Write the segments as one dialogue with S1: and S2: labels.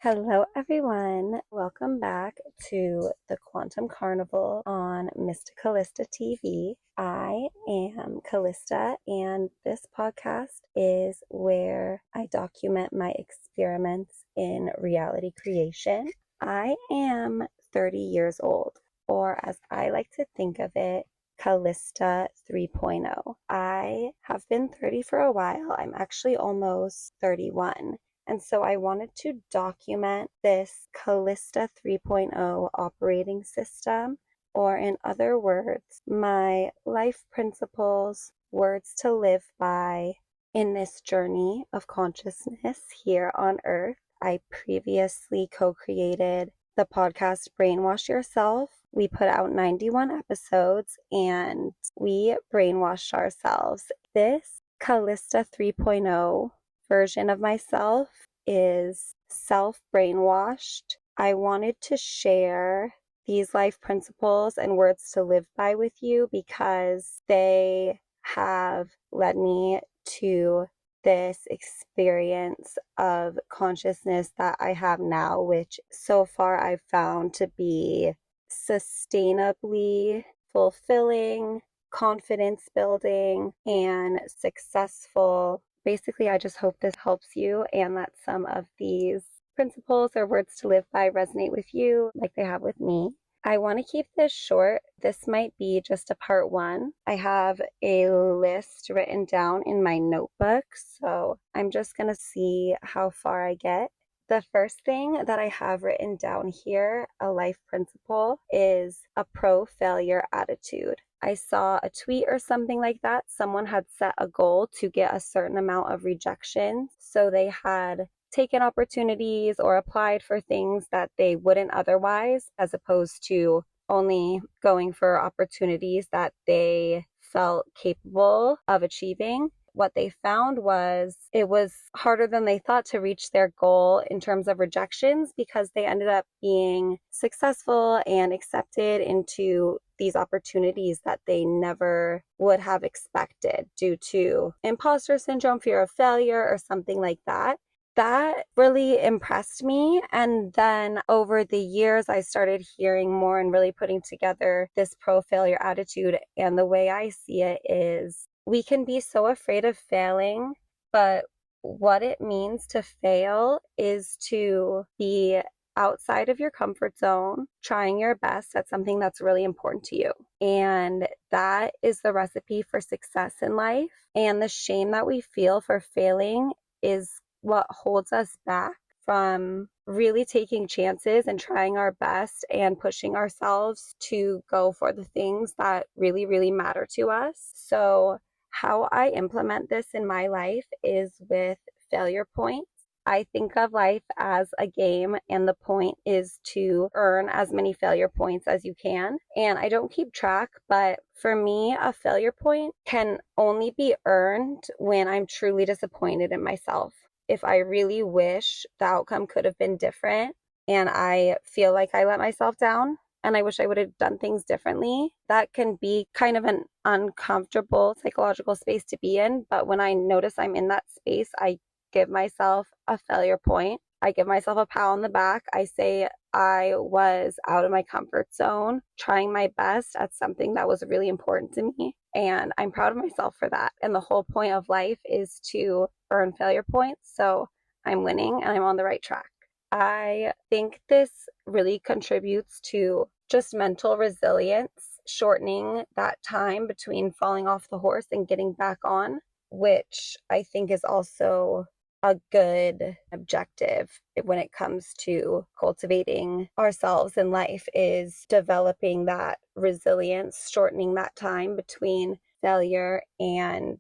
S1: Hello, everyone. Welcome back to the Quantum Carnival on Mysticalista TV. I am Calista, and this podcast is where I document my experiments in reality creation. I am 30 years old, or as I like to think of it, Calista 3.0. I have been 30 for a while. I'm actually almost 31. And so I wanted to document this Calista 3.0 operating system, or in other words, my life principles, words to live by in this journey of consciousness here on Earth. I previously co-created the podcast Brainwash Yourself. We put out 91 episodes and we brainwashed ourselves. This Calista 3.0 version of myself is self-brainwashed. I wanted to share these life principles and words to live by with you because they have led me to this experience of consciousness that I have now, which so far I've found to be sustainably fulfilling, confidence building, and successful. Basically, I just hope this helps you and that some of these principles or words to live by resonate with you like they have with me. I want to keep this short. This might be just a part one. I have a list written down in my notebook, so I'm just going to see how far I get. The first thing that I have written down here, a life principle, is a pro-failure attitude. I saw a tweet or something like that. Someone had set a goal to get a certain amount of rejections. So they had taken opportunities or applied for things that they wouldn't otherwise, as opposed to only going for opportunities that they felt capable of achieving. What they found was it was harder than they thought to reach their goal in terms of rejections because they ended up being successful and accepted into these opportunities that they never would have expected due to imposter syndrome, fear of failure, or something like that. That really impressed me. And then over the years, I started hearing more and really putting together this pro-failure attitude. And the way I see it is we can be so afraid of failing, but what it means to fail is to be outside of your comfort zone, trying your best at something that's really important to you. And that is the recipe for success in life. And the shame that we feel for failing is what holds us back from really taking chances and trying our best and pushing ourselves to go for the things that really, really matter to us. So how I implement this in my life is with failure points. I think of life as a game, and the point is to earn as many failure points as you can. And I don't keep track, but for me, a failure point can only be earned when I'm truly disappointed in myself. If I really wish the outcome could have been different and I feel like I let myself down, and I wish I would have done things differently, that can be kind of an uncomfortable psychological space to be in. But when I notice I'm in that space, I give myself a failure point. I give myself a pat on the back. I say I was out of my comfort zone, trying my best at something that was really important to me. And I'm proud of myself for that. And the whole point of life is to earn failure points. So I'm winning and I'm on the right track. I think this really contributes to just mental resilience, shortening that time between falling off the horse and getting back on, which I think is also a good objective when it comes to cultivating ourselves in life, is developing that resilience, shortening that time between failure and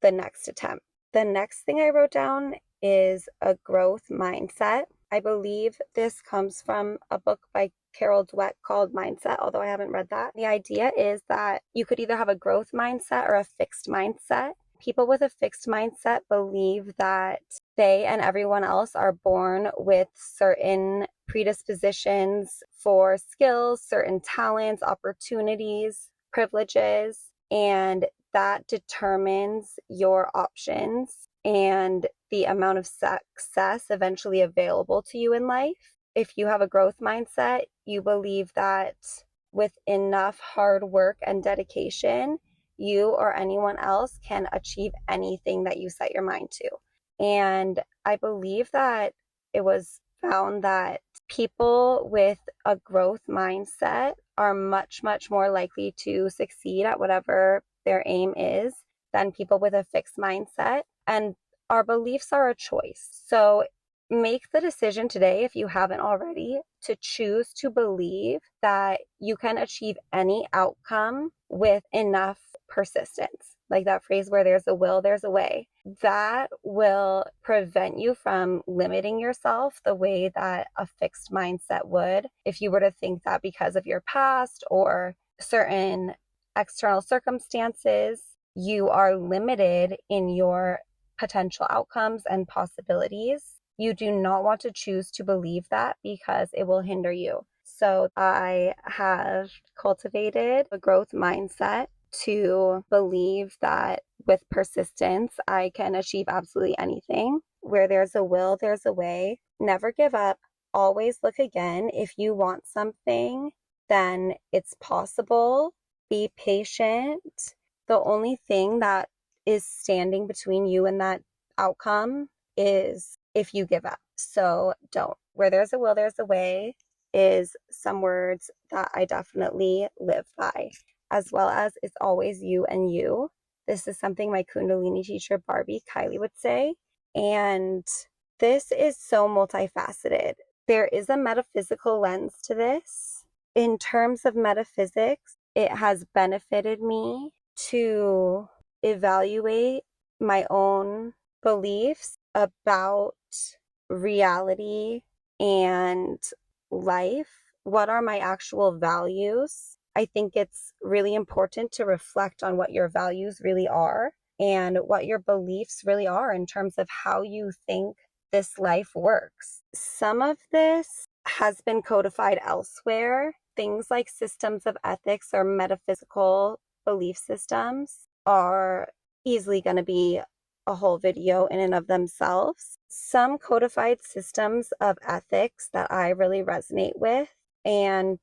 S1: the next attempt. The next thing I wrote down is a growth mindset. I believe this comes from a book by Carol Dweck called Mindset, although I haven't read that. The idea is that you could either have a growth mindset or a fixed mindset. People with a fixed mindset believe that they and everyone else are born with certain predispositions for skills, certain talents, opportunities, privileges, and that determines your options. And the amount of success eventually available to you in life. If you have a growth mindset, you believe that with enough hard work and dedication, you or anyone else can achieve anything that you set your mind to. And I believe that it was found that people with a growth mindset are much, much more likely to succeed at whatever their aim is than people with a fixed mindset. And our beliefs are a choice. So make the decision today, if you haven't already, to choose to believe that you can achieve any outcome with enough persistence. Like that phrase where there's a will, there's a way. That will prevent you from limiting yourself the way that a fixed mindset would if you were to think that because of your past or certain external circumstances, you are limited in your potential outcomes and possibilities. You do not want to choose to believe that because it will hinder you. So I have cultivated a growth mindset to believe that with persistence, I can achieve absolutely anything. Where there's a will, there's a way. Never give up. Always look again. If you want something, then it's possible. Be patient. The only thing that is standing between you and that outcome is if you give up. So don't. Where there's a will, there's a way is some words that I definitely live by, as well as it's always you and you. This is something my Kundalini teacher, Barbie Kylie, would say. And this is so multifaceted. There is a metaphysical lens to this. In terms of metaphysics, it has benefited me to evaluate my own beliefs about reality and life. What are my actual values? I think it's really important to reflect on what your values really are and what your beliefs really are in terms of how you think this life works. Some of this has been codified elsewhere. Things like systems of ethics or metaphysical belief systems are easily going to be a whole video in and of themselves. Some codified systems of ethics that I really resonate with and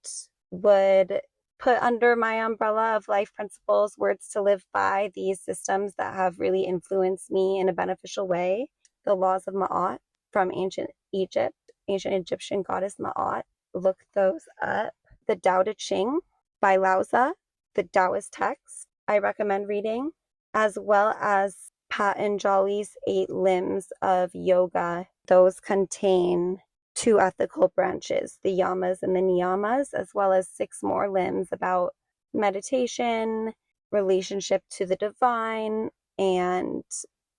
S1: would put under my umbrella of life principles, words to live by, these systems that have really influenced me in a beneficial way. The laws of Ma'at from ancient Egypt, ancient Egyptian goddess Ma'at. Look those up. The Tao Te Ching by Lao Tzu, the Taoist text, I recommend reading, as well as Patanjali's 8 limbs of yoga. Those contain 2 ethical branches, the yamas and the niyamas, as well as 6 more limbs about meditation, relationship to the divine, and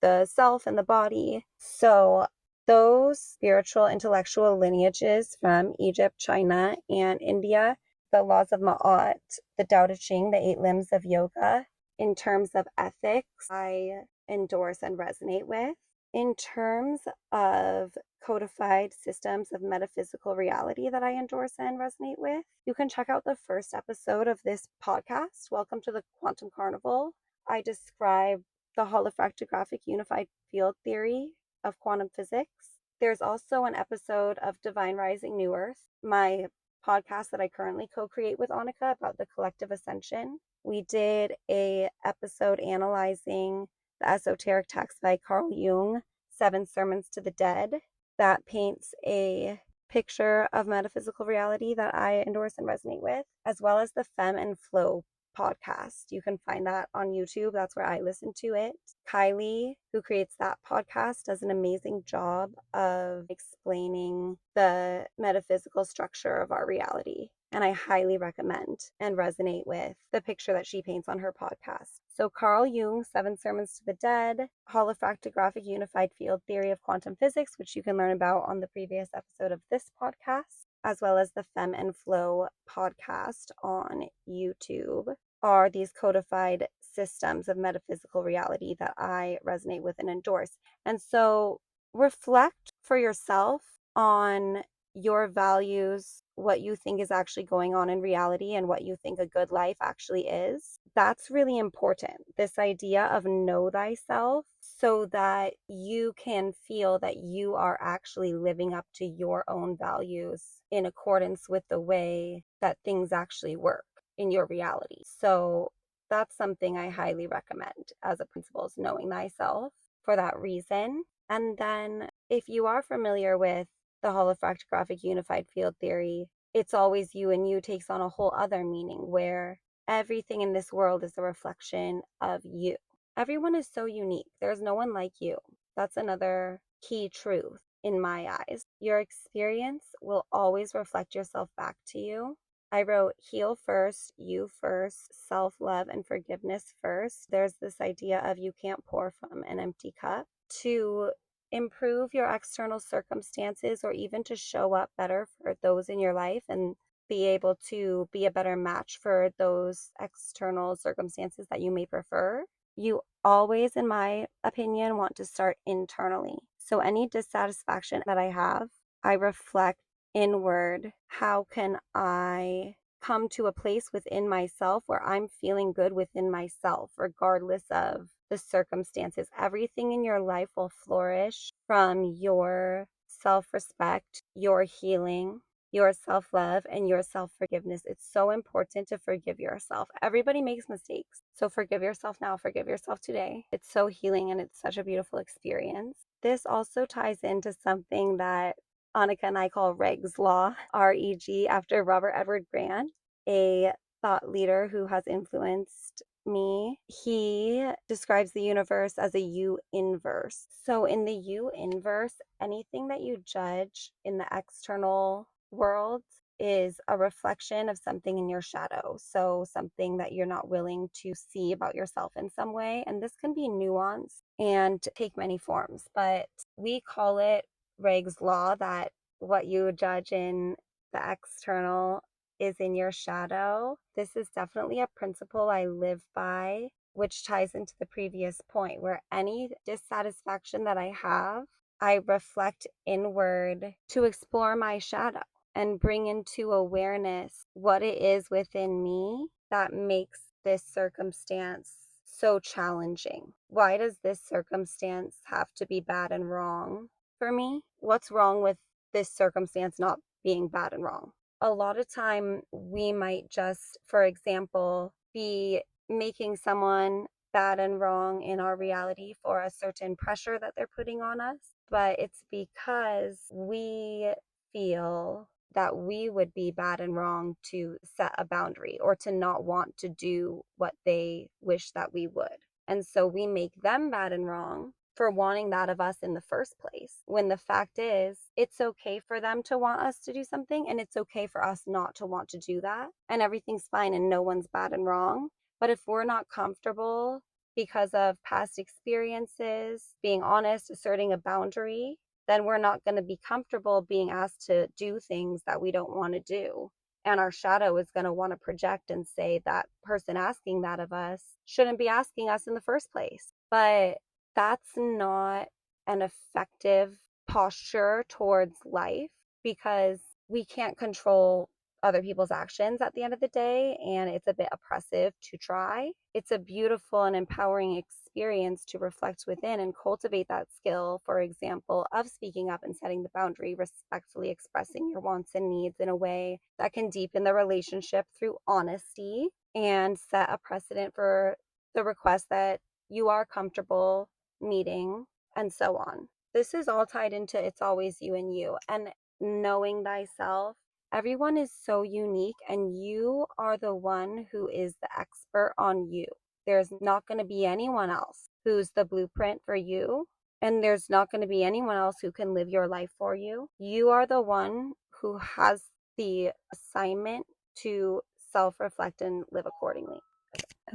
S1: the self and the body. So those spiritual intellectual lineages from Egypt, China, and India, the laws of Ma'at, the Tao Te Ching, the 8 limbs of yoga, in terms of ethics, I endorse and resonate with. In terms of codified systems of metaphysical reality that I endorse and resonate with, you can check out the first episode of this podcast, Welcome to the Quantum Carnival. I describe the holofractographic unified field theory of quantum physics. There's also an episode of Divine Rising New Earth, my podcast that I currently co-create with Annika about the collective ascension. We did a episode analyzing the esoteric text by Carl Jung, 7 Sermons to the Dead, that paints a picture of metaphysical reality that I endorse and resonate with, as well as the Femme and Flow podcast. You can find that on YouTube. That's where I listen to it. Kylie, who creates that podcast, does an amazing job of explaining the metaphysical structure of our reality. And I highly recommend and resonate with the picture that she paints on her podcast. So Carl Jung, 7 Sermons to the Dead, holofractographic unified field theory of quantum physics, which you can learn about on the previous episode of this podcast, as well as the Femme and Flow podcast on YouTube, are these codified systems of metaphysical reality that I resonate with and endorse. And so reflect for yourself on your values, what you think is actually going on in reality, and what you think a good life actually is. that's really important. This idea of know thyself, so that you can feel that you are actually living up to your own values in accordance with the way that things actually work in your reality. So that's something I highly recommend as a principle, is knowing thyself for that reason. And then if you are familiar with the holofractographic unified field theory, it's always you, and you takes on a whole other meaning, where everything in this world is a reflection of you. Everyone is so unique. There's no one like you. That's another key truth in my eyes. Your experience will always reflect yourself back to you. I wrote heal first, you first, self-love and forgiveness first. There's this idea of you can't pour from an empty cup. To improve your external circumstances, or even to show up better for those in your life and be able to be a better match for those external circumstances that you may prefer, you always, in my opinion, want to start internally. So any dissatisfaction that I have, I reflect inward. How can I come to a place within myself where I'm feeling good within myself, regardless of the circumstances? Everything in your life will flourish from your self-respect, your healing, your self-love, and your self-forgiveness. It's so important to forgive yourself. Everybody makes mistakes. So forgive yourself now, forgive yourself today. It's so healing, and it's such a beautiful experience. This also ties into something that Annika and I call Reg's Law, REG, after Robert Edward Grant, a thought leader who has influenced me. He describes the universe as a U inverse. So in the U inverse, anything that you judge in the external world is a reflection of something in your shadow. So something that you're not willing to see about yourself in some way. And this can be nuanced and take many forms, but we call it Reg's Law, that what you judge in the external is in your shadow. This is definitely a principle I live by, which ties into the previous point, where any dissatisfaction that I have, I reflect inward to explore my shadow and bring into awareness what it is within me that makes this circumstance so challenging. Why does this circumstance have to be bad and wrong for me? What's wrong with this circumstance not being bad and wrong? A lot of time we might just, for example, be making someone bad and wrong in our reality for a certain pressure that they're putting on us, but it's because we feel that we would be bad and wrong to set a boundary, or to not want to do what they wish that we would. And so we make them bad and wrong for wanting that of us in the first place, when the fact is, it's okay for them to want us to do something, and it's okay for us not to want to do that, and everything's fine and no one's bad and wrong. But if we're not comfortable because of past experiences, being honest, asserting a boundary, then we're not going to be comfortable being asked to do things that we don't want to do. And our shadow is going to want to project and say that person asking that of us shouldn't be asking us in the first place. But that's not an effective posture towards life, because we can't control other people's actions at the end of the day, and it's a bit oppressive to try. It's a beautiful and empowering experience to reflect within and cultivate that skill, for example, of speaking up and setting the boundary, respectfully expressing your wants and needs in a way that can deepen the relationship through honesty, and set a precedent for the request that you are comfortable meeting, and so on. This is all tied into it's always you and you, and knowing thyself. Everyone is so unique, and you are the one who is the expert on you. There's not going to be anyone else who's the blueprint for you, and there's not going to be anyone else who can live your life for you. You are the one who has the assignment to self-reflect and live accordingly.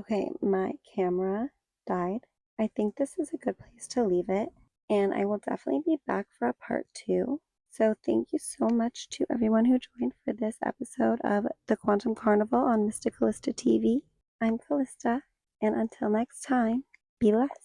S1: Okay, my camera died. I think this is a good place to leave it, and I will definitely be back for a part 2. So thank you so much to everyone who joined for this episode of the Quantum Carnival on Mysticalista TV. I'm Calista, and until next time, be blessed.